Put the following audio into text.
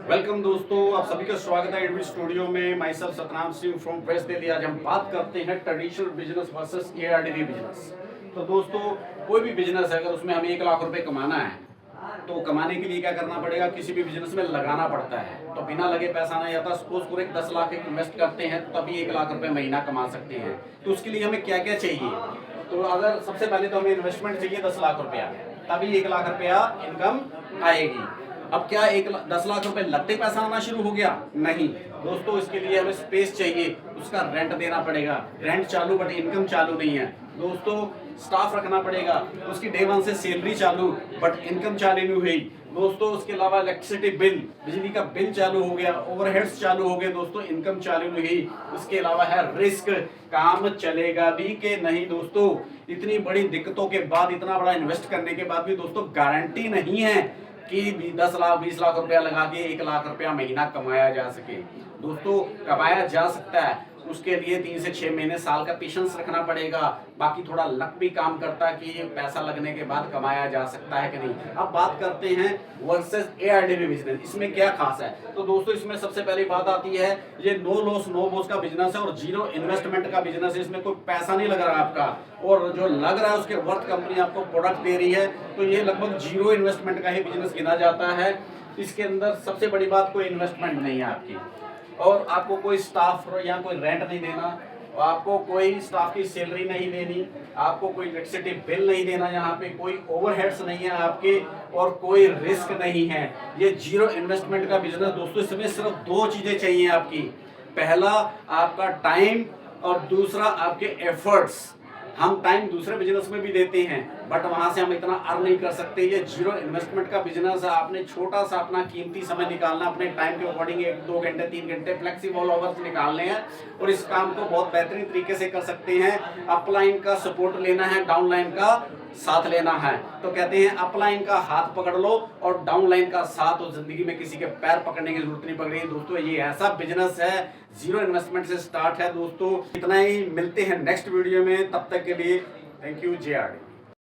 Welcome दोस्तों, आप सभी का स्वागत है एडमिट स्टूडियो में। My self Satnam Singh from press Delhi. आज हम बात करते हैं ट्रेडिशनल बिजनेस वर्सेस एआरडीबी बिजनेस। तो दोस्तों, कोई भी बिजनेस है अगर उसमें हमें 1 लाख रुपए कमाना है तो कमाने के लिए क्या करना पड़ेगा? किसी भी बिजनेस में लगाना पड़ता है। तो बिना लगे पैसा नहीं आता। सपोज पूरे 10 लाख इन्वेस्ट करते हैं तो तभी 1 लाख रुपए महीना कमा सकते हैं। तो उसके लिए हमें क्या क्या चाहिए? तो अगर सबसे पहले तो हमें इन्वेस्टमेंट चाहिए 10 लाख रुपया, तभी 1 लाख रुपया इनकम आएगी। अब क्या 10 लाख रुपए लगते पैसा आना शुरू हो गया? नहीं दोस्तों, इसके लिए हमें स्पेस चाहिए, उसका रेंट देना पड़ेगा। रेंट चालू बट इनकम चालू नहीं है दोस्तों। स्टाफ रखना पड़ेगा, उसकी डे 1 से सैलरी चालू बट इनकम चालू नहीं हुई दोस्तों। उसके अलावा इलेक्ट्रिसिटी बिल, बिजली का बिल चालू हो गया, ओवरहेड्स चालू हो गए दोस्तों, इनकम चालू नहीं हुई। उसके अलावा है रिस्क, काम चलेगा भी कि नहीं दोस्तों। इतनी बड़ी दिक्कतों के बाद, इतना बड़ा इन्वेस्ट करने के बाद भी दोस्तों गारंटी नहीं है कि 10 लाख 20 लाख रुपया लगा के 1 लाख रुपया महीना कमाया जा सके। दोस्तों कमाया जा सकता है, उसके लिए 3 से 6 महीने साल का पेशेंस रखना पड़ेगा। बाकी थोड़ा लक भी काम करता है कि ये पैसा लगने के बाद कमाया जा सकता है कि नहीं। अब बात करते हैं वर्सेस एआरडीबी बिजनेस, इसमें क्या खास है? तो दोस्तों इसमें सबसे पहली बात आती है, ये नो लॉस नो बॉस का बिजनेस है और जीरो इन्वेस्टमेंट का बिजनेस है। इसमें कोई पैसा नहीं लग रहा है आपका, और जो लग रहा है उसके वर्थ कंपनी आपको प्रोडक्ट दे रही है, तो ये लगभग जीरो इन्वेस्टमेंट का ही बिजनेस गिना जाता है। इसके अंदर सबसे बड़ी बात, कोई इन्वेस्टमेंट नहीं है आपकी, और आपको कोई स्टाफ या कोई रेंट नहीं देना, आपको कोई स्टाफ की सैलरी नहीं देनी, आपको कोई इलेक्ट्रिसिटी बिल नहीं देना, यहाँ पे कोई ओवरहेड्स नहीं है आपके, और कोई रिस्क नहीं है। ये जीरो इन्वेस्टमेंट का बिजनेस दोस्तों। इसमें सिर्फ 2 चीजें चाहिए आपकी, पहला आपका टाइम और दूसरा आपके एफर्ट्स। हम टाइम दूसरे बिजनेस में भी देते हैं बट वहां से हम इतना अर्न नहीं कर सकते। ये जीरो इन्वेस्टमेंट का बिजनेस है। आपने छोटा सा अपना कीमती समय निकालना, अपने टाइम के अकॉर्डिंग 1-2 घंटे 3 घंटे फ्लेक्सिबल आवर्स निकालने हैं और इस काम को बहुत बेहतरीन तरीके से कर सकते हैं। अपलाइन का सपोर्ट लेना है, डाउनलाइन का साथ लेना है। तो कहते हैं अपलाइन का हाथ पकड़ लो और डाउनलाइन का साथ, और जिंदगी में किसी के पैर पकड़ने की जरूरत नहीं पड़ रही है दोस्तों। ये ऐसा बिजनेस है, जीरो इन्वेस्टमेंट से स्टार्ट है दोस्तों। इतना ही, मिलते हैं नेक्स्ट वीडियो में, तब तक के लिए थैंक यू। JRD।